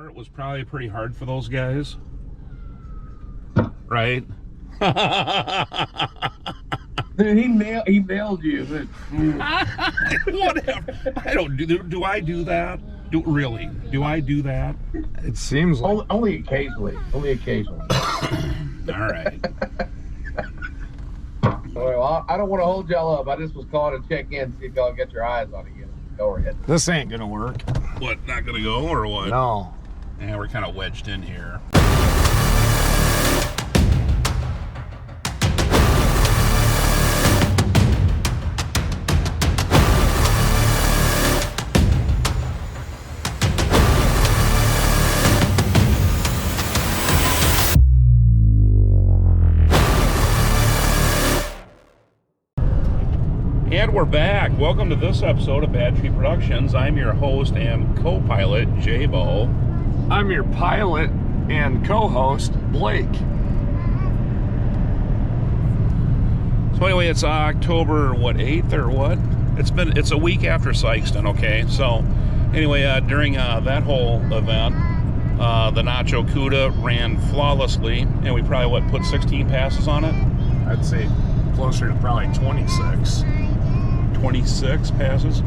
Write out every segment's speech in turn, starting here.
start was probably pretty hard for those guys, right? He nailed you. Whatever. I don't do I do that? Really? Do I do that? It seems like only occasionally. Only occasionally. All right. Well, I don't want to hold y'all up. I just was calling to check in, see if y'all get your eyes on it yet. Go ahead. this ain't gonna work. What? Not gonna go or what? No. Yeah, we're kind of wedged in here. And we're back. Welcome to this episode of Bad Tree Productions. I'm your host and co-pilot, JayBo. I'm your pilot and co-host, Blake. So anyway, it's October, 8th or what? It's a week after Sykeston, okay? So anyway, during that whole event, the Nacho Cuda ran flawlessly, and we probably, put 16 passes on it? I'd say closer to probably 26. 26 passes.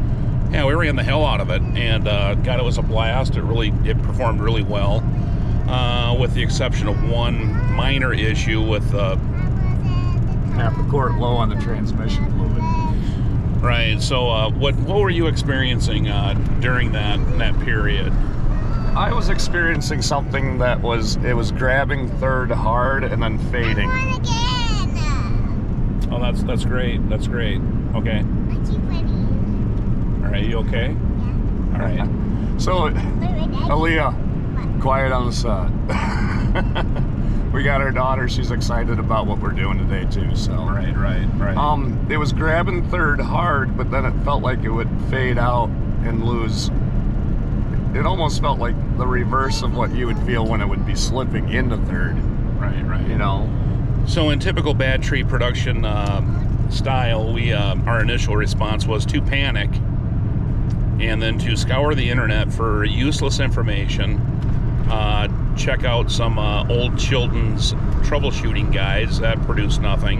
Yeah, we ran the hell out of it, and God, it was a blast. It performed really well, with the exception of one minor issue with Half the quart low on the transmission fluid. right. So what were you experiencing during that period? I was experiencing something that was grabbing third hard and then fading. Oh, that's great. That's great. Okay. All right, you okay? Yeah. All right. So, Aaliyah, quiet on the side. We got our daughter. She's excited about what we're doing today too. So. Right. It was grabbing third hard, but then it felt like it would fade out and lose. It almost felt like the reverse of what you would feel when it would be slipping into third. Right. You know. So in typical Bad Tree production style, our initial response was to panic and then to scour the internet for useless information, check out some old Chilton's troubleshooting guides that produced nothing,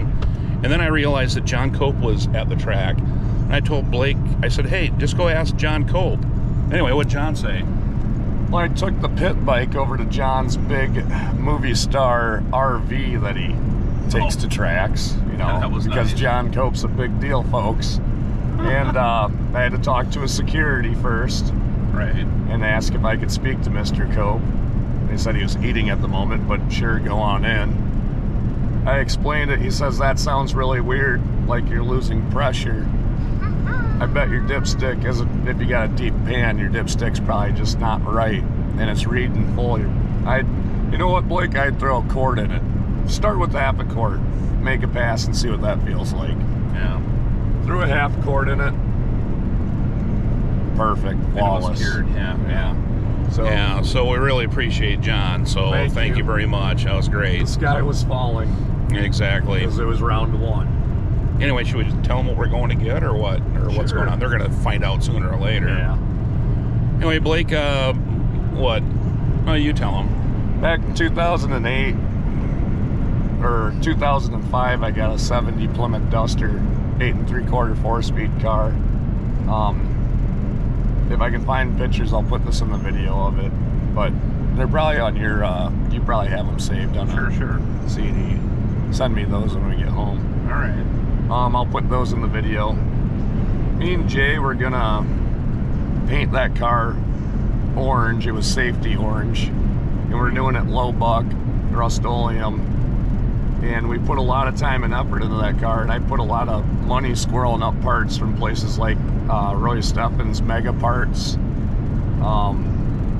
and then I realized that John Cope was at the track. And I told Blake, I said, hey, just go ask John Cope. Anyway, what'd John say? Well, I took the pit bike over to John's big movie star RV that he takes to tracks, you know, Yeah, that was because nice. John Cope's a big deal, folks. And I had to talk to a security first Right. and ask if I could speak to Mr. Cope. They said he was eating at the moment, but sure, go on in. I explained it. He says, that sounds really weird, like you're losing pressure. I bet your dipstick isn't, if you got a deep pan, your dipstick's probably just not right, and it's reading full. You know what, Blake? I'd throw a quart in it. Start with half a quart, make a pass, and see what that feels like. Yeah. Threw a half quart in it. Perfect, flawless. And it was cured. Yeah. So we really appreciate John. So thank you very much. That was great. the sky was falling Exactly. because it was round one. Anyway, should we just tell them what we're going to get or what? Or what's Sure. going on? They're going to find out sooner or later. Yeah. Anyway, Blake, what? Oh, you tell them. Back in 2008 or 2005, I got a 70 Plymouth Duster, 8 3/4 4-speed car. If I can find pictures, I'll put this in the video of it. But they're probably on your, you probably have them saved on a Sure. CD. Send me those when we get home. All right. I'll put those in the video. Me and Jay were gonna paint that car orange. It was safety orange. And we're doing it low buck, Rust-Oleum. And we put a lot of time and effort into that car. And I put a lot of money squirreling up parts from places like Roy Steffen's Mega Parts.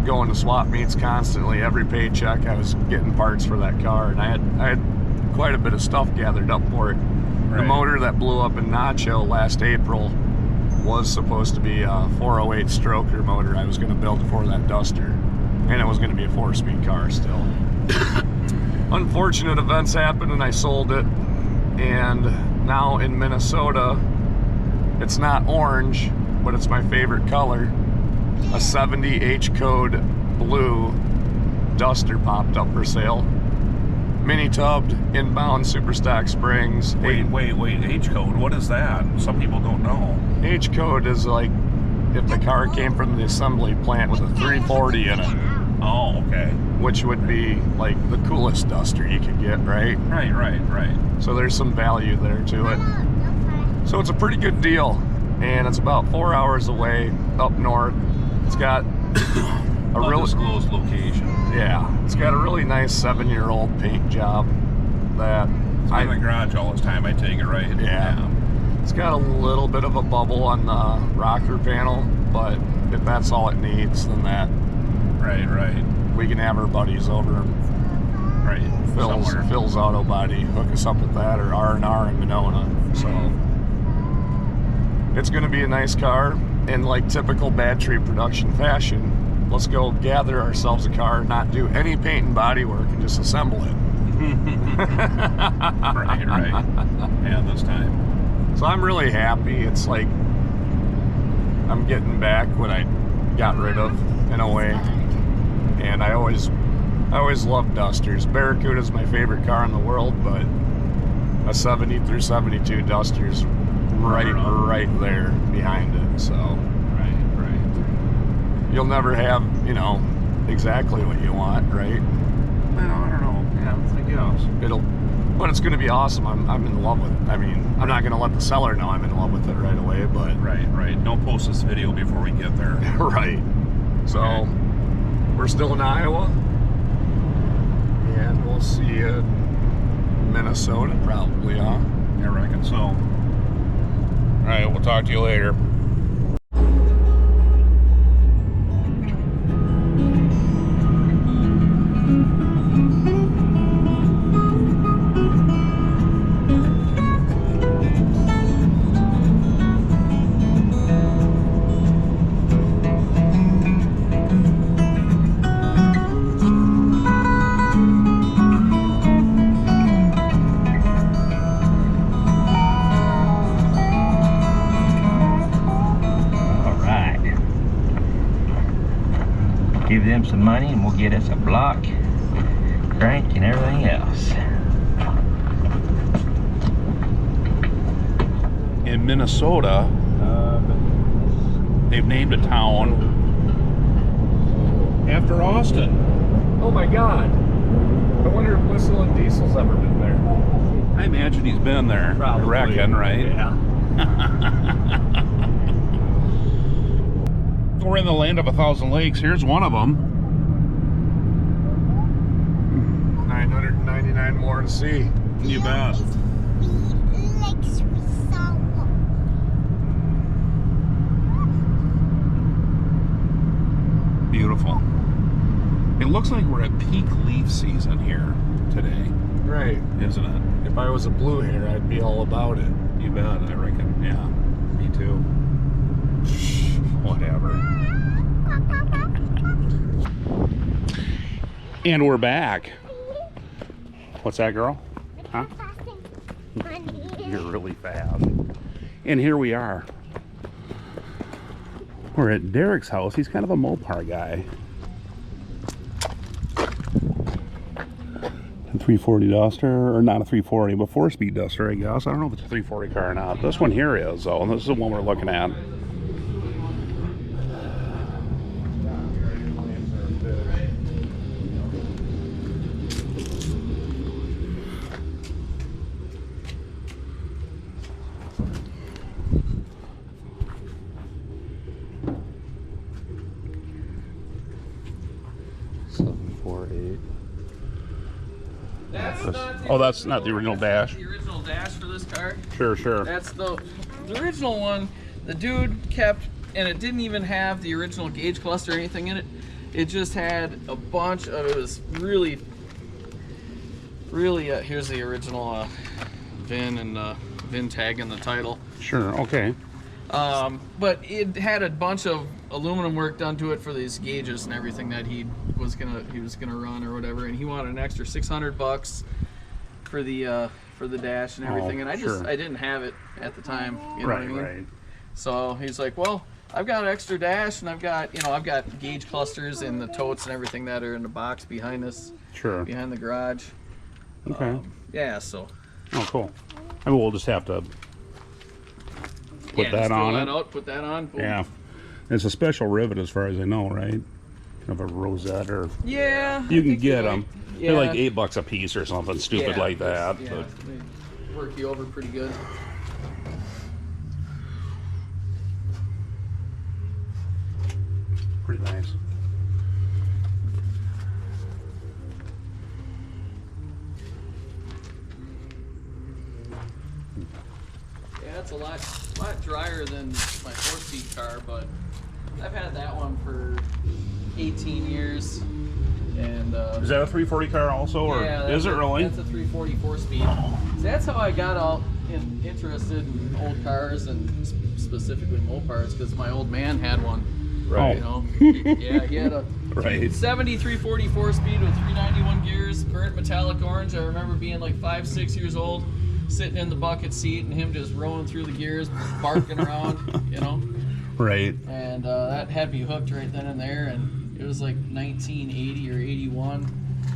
Going to swap meets constantly. Every paycheck I was getting parts for that car. And I had quite a bit of stuff gathered up for it. The Right. motor that blew up in Nacho last April was supposed to be a 408 stroker motor I was going to build for that Duster. And it was going to be a 4-speed car still. Unfortunate events happened and I sold it. And now in Minnesota, it's not orange, but it's my favorite color. A 70 H code blue Duster popped up for sale. Mini tubbed, inbound super stock springs. Wait, H code, what is that? Some people don't know. H code is like if the car came from the assembly plant with a 340 in it. Oh, okay. Which would be like the coolest Duster you could get, right? Right. So there's some value there to it. So it's a pretty good deal. And it's about 4 hours away up north. It's got a real undisclosed location. Yeah, it's got a really nice 7-year-old paint job that It's been in the garage all this time, I take it, right? Yeah. It's got a little bit of a bubble on the rocker panel, but if that's all it needs, then that Right. we can have our buddies over and Phil's Auto Body hook us up with that, or R&R in Monona. So it's going to be a nice car. In like typical Bad Tree production fashion, let's go gather ourselves a car, not do any paint and body work, and just assemble it. Right. Yeah, this time. So I'm really happy. It's like I'm getting back what I got rid of in a way. And I always loved Dusters. Barracuda is my favorite car in the world, but a 70 through 72 Duster's right there behind it. So Right. you'll never have, exactly what you want, right? Well, I don't know. Yeah, I guess. But it's going to be awesome. I'm in love with it. I mean, I'm not going to let the seller know I'm in love with it right away, but Right. Don't post this video before we get there. right. So we're still in Iowa, and we'll see you in Minnesota probably, huh? I reckon so. All right, we'll talk to you later. Give them some money and we'll get us a block, crank, and everything else. In Minnesota, they've named a town after Austin. Oh my God! I wonder if Whistle and Diesel's ever been there. I imagine he's been there. Probably. I reckon, right? Yeah. We're in the land of 1,000 lakes. Here's one of them. 999 more to see. You bet. Beautiful. It looks like we're at peak leaf season here today, Right. isn't it? If I was a blue hair, I'd be all about it. You bet, I reckon. Yeah, me too. Whatever. And we're back. What's that, girl? Huh? You're really fast. And here we are. We're at Derek's house. He's kind of a Mopar guy. A 340 Duster, or not a 340, but 4-speed Duster, I guess. I don't know if it's a 340 car or not. This one here is, though, and this is the one we're looking at. Oh, that's not the original dash. The original dash for this car. Sure. That's the original one. The dude kept, and it didn't even have the original gauge cluster or anything in it. It just had a bunch of, it was really, here's the original VIN and VIN tag and the title. Sure, okay. But it had a bunch of aluminum work done to it for these gauges and everything that he was gonna run or whatever, and he wanted an extra $600 for the dash and everything, and I sure. didn't have it at the time, you know what I mean? Right. So he's like, well, I've got an extra dash, and I've got gauge clusters in the totes and everything that are in the box behind us, Sure. behind the garage. Okay. Yeah, so. Oh, cool. I mean, we'll just have to put Yeah, that just on pull it. that out, put that on. Boom. Yeah. It's a special rivet as far as I know, right? Of a rosette or... Yeah. You I can think get they're them. like- They're like $8 a piece or something stupid like that. Yeah, But they work you over pretty good. pretty nice. Yeah, it's a lot drier than my 4-speed car, but I've had that one for 18 years. And Is that a 340 car also, or yeah, is it really? That's a 344 speed. So that's how I got all interested in old cars and specifically Mopars, because my old man had one. Right. You know, he had a Right. 344 speed with 391 gears, burnt metallic orange. I remember being like 5-6 years old, sitting in the bucket seat and him just rolling through the gears, barking around, you know. Right. And that had me hooked right then and there. And it was like 1980 or 81,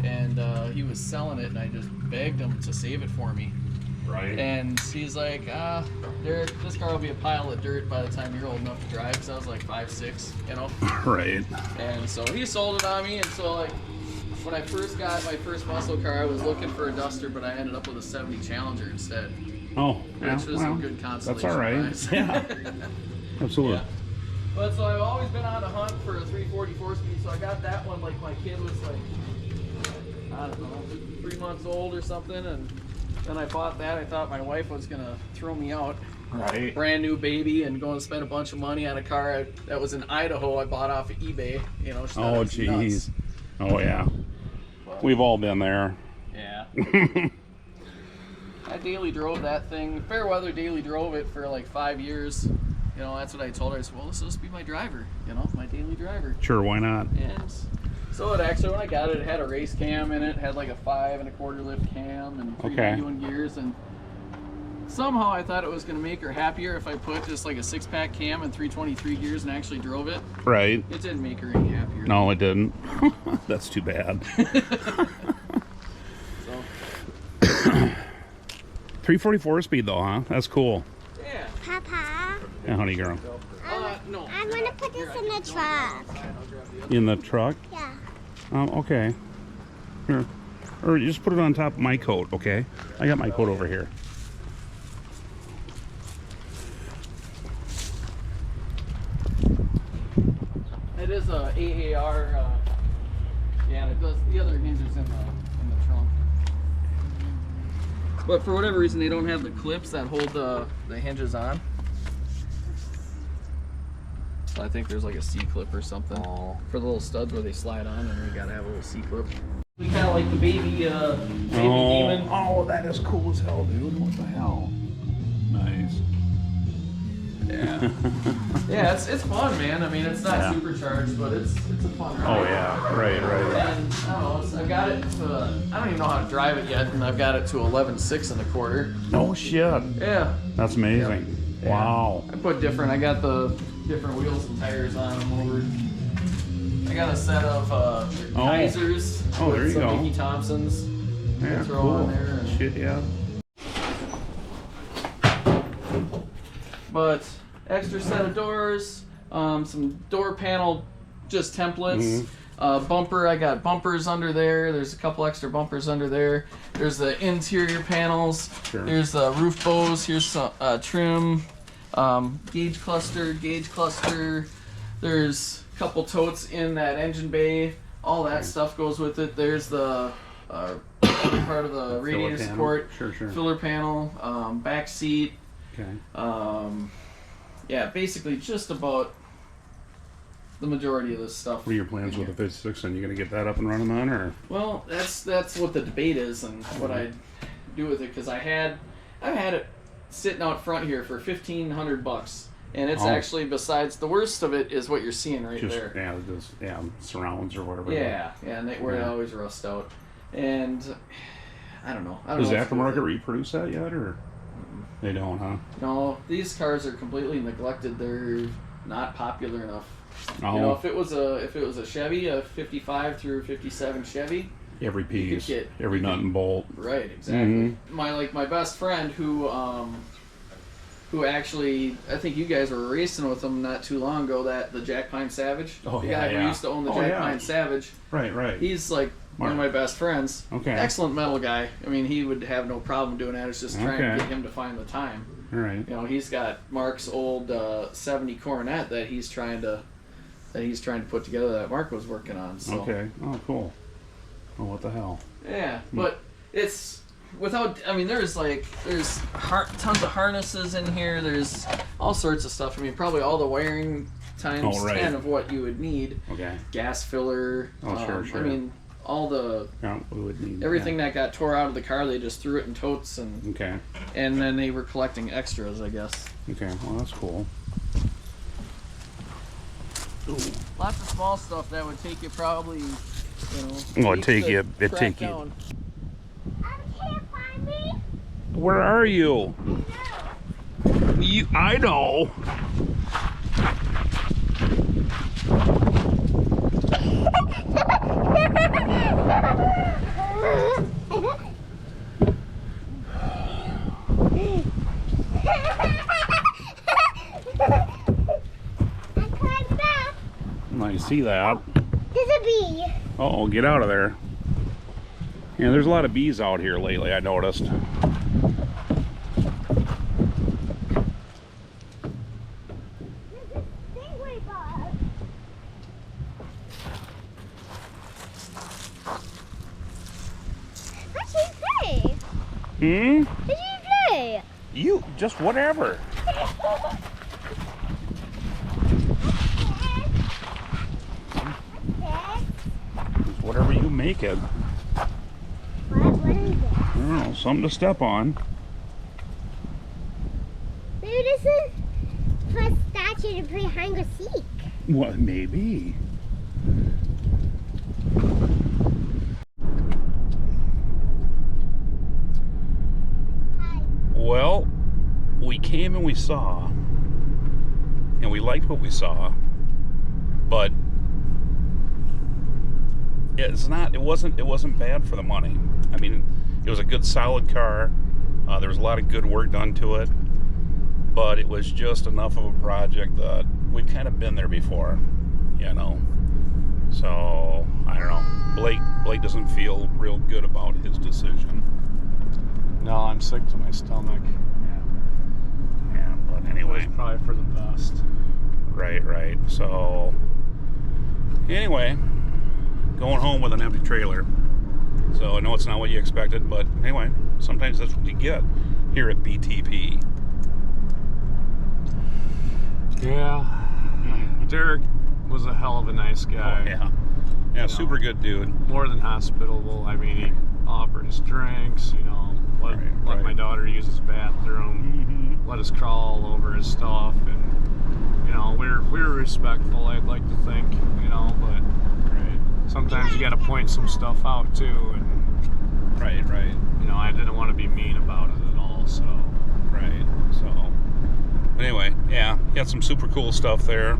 and he was selling it, and I just begged him to save it for me. Right. And he's like, this car will be a pile of dirt by the time you're old enough to drive, because I was like 5'6", you know. Right. And so he sold it on me, and so like when I first got my first muscle car, I was looking for a Duster, but I ended up with a 70 Challenger instead, Oh, yeah, which was well, a good consolation that's all right. prize. Yeah. Absolutely. Yeah. But so I've always been on a hunt for a 344 speed, so I got that one like my kid was like, I don't know, 3 months old or something, and then I bought that. I thought my wife was gonna throw me out. Right. Brand new baby, and go and spend a bunch of money on a car that was in Idaho. I bought off of eBay. You know. She thought I Oh, was nuts. jeez. Oh, yeah. We've all been there. Yeah. I daily drove that thing. Fairweather daily drove it for like 5 years. You know, that's what I told her. I said, well, this will just be my driver. You know, my daily driver. Sure, why not? And so it actually, when I got it, it had a race cam in it, had like a 5 1/4 lift cam and 391 gears, and somehow I thought it was going to make her happier if I put just like a 6-pack cam and 323 gears and actually drove it. Right. It didn't make her any happier. No, it didn't. That's too bad. So, 344 speed though, huh? That's cool. yeah. Papa, Yeah, honey girl. No. I want to put this in the truck. In the truck? Yeah. Okay. Here. Or you just put it on top of my coat, okay? I got my coat over here. It is a AAR, yeah, and it does, the other hinge is in the trunk. But for whatever reason, they don't have the clips that hold the hinges on. So I think there's like a C-clip or something for the little studs where they slide on, and you gotta have a little C-clip. We kind of like the baby demon. Oh, that is cool as hell, dude. What the hell? Nice. Yeah. Yeah, it's fun, man. I mean, it's not Yeah. supercharged, but it's a fun ride. Oh, yeah. Right. And I don't know, I've got it to, I don't even know how to drive it yet, and I've got it to 11.6 1/4. No shit. Yeah. That's amazing. Yeah. Wow. I got the different wheels and tires on them over. I got a set of Kaisers Oh, there with you some go. Mickey Thompsons. Yeah, throw cool. on there. And, Shit, yeah. but extra set of doors, some door panel just templates. Bumper, I got bumpers under there. There's a couple extra bumpers under there. There's the interior panels. Sure. There's the roof bows. Here's some trim, gauge cluster. There's a couple totes in that engine bay. All that stuff goes with it. There's the other part of the radiator panel. support. Sure. Filler panel, back seat. Okay. Yeah, basically just about the majority of this stuff. What are your plans with the 56, and you gonna get that up and running then, or? Well, that's what the debate is, and what I do with it, because I've had it sitting out front here for $1,500, and it's actually, besides the worst of it is what you're seeing right Just, there. yeah, surrounds or whatever. Yeah, and where they always rust out, and I don't know. Does know if aftermarket reproduce that yet, or they don't, huh? No, these cars are completely neglected. They're not popular enough. Oh. You know, if it was a Chevy, a 55 through 57 Chevy, every piece, get, every nut and bolt. Right, exactly. My best friend who actually, I think you guys were racing with him not too long ago. The Jack Pine Savage. Oh, the yeah, guy who used to own the Jack Pine Savage. Right. He's like one of my best friends. Okay. Excellent metal guy. I mean, he would have no problem doing that. It's just trying to get him to find the time. All right. You know, he's got Mark's old 70 Coronet that he's trying to put together that Mark was working on. So. Okay. Oh, cool. Oh, what the hell? Yeah, but it's without. I mean, there's tons of harnesses in here. There's all sorts of stuff. I mean, probably all the wiring times 10 of what you would need. Okay. Gas filler. Oh, sure. I mean, all the we would need everything that got tore out of the car. They just threw it in totes and and then they were collecting extras, I guess. Okay. Well, that's cool. Ooh. Lots of small stuff that would take you probably, It'd take you. I can't find me. Where are you? I know. I see that. There's a bee. Uh-oh, get out of there. Yeah, there's a lot of bees out here lately, I noticed. There's a stingray bug. What did you say? What did you say? You, just whatever. Just whatever you make it. What is it? I don't know, something to step on. Maybe this is for a statue to put behind the seat. What, maybe. Hi. Well, we came and we saw, and we liked what we saw, but it wasn't bad for the money. I mean, it was a good solid car. There was a lot of good work done to it, but it was just enough of a project that we've kind of been there before, so I don't know. Blake doesn't feel real good about his decision. No, I'm sick to my stomach. Yeah, but anyway, It's probably for the best. right. So anyway, going home with an empty trailer. So I know it's not what you expected, but anyway, sometimes that's what you get here at BTP. Yeah. Derek was a hell of a nice guy. Oh, yeah, super good dude. More than hospitable. I mean, he offered us drinks, let my daughter use his bathroom, let us crawl all over his stuff, and we were respectful, I'd like to think, but sometimes you got to point some stuff out too, and right. I didn't want to be mean about it at all, so but anyway, yeah, he had some super cool stuff there.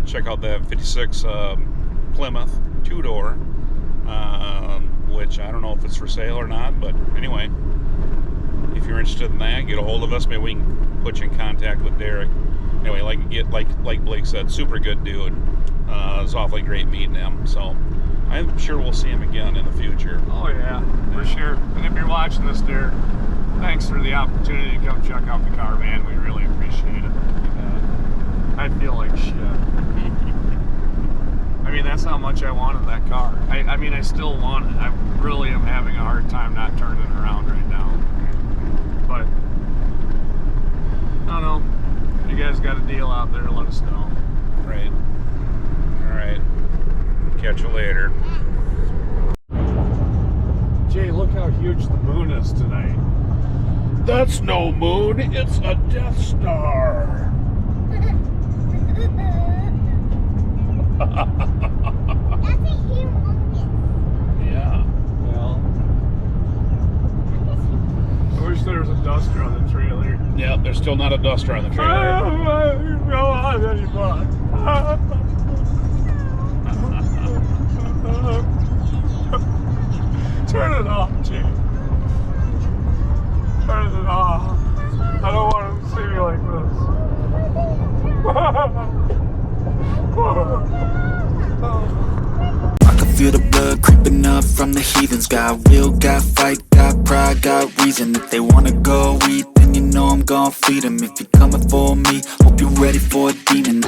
Check out that 56 Plymouth 2-door, which I don't know if it's for sale or not, but anyway, if you're interested in that, get a hold of us. Maybe we can put you in contact with Derek. Anyway, like Blake said, super good dude. It was awfully great meeting him, so I'm sure we'll see him again in the future. Oh yeah, for sure. And if you're watching this, Derek, thanks for the opportunity to come check out the car, man. We really appreciate it. I feel like shit. I mean, that's how much I wanted that car. I mean, I still want it. I really am having a hard time not turning it around right now. But, I don't know. If you guys got a deal out there, let us know. Right. All right. Catch you later. Jay, look how huge the moon is tonight. That's no moon. It's a Death Star. That's a humongous. Yeah. Well, I wish there was a Duster on the trailer. Yeah, there's There's still not a Duster on the I trailer. don't want anymore. Turn it off, Jay. Turn it off. I don't want him to see me like this. I can feel the blood creeping up from the heathens. Got will, got fight, got pride, got reason. If they wanna go eat, then you know I'm gon' feed them. If you're coming for me, hope you're ready for a demon.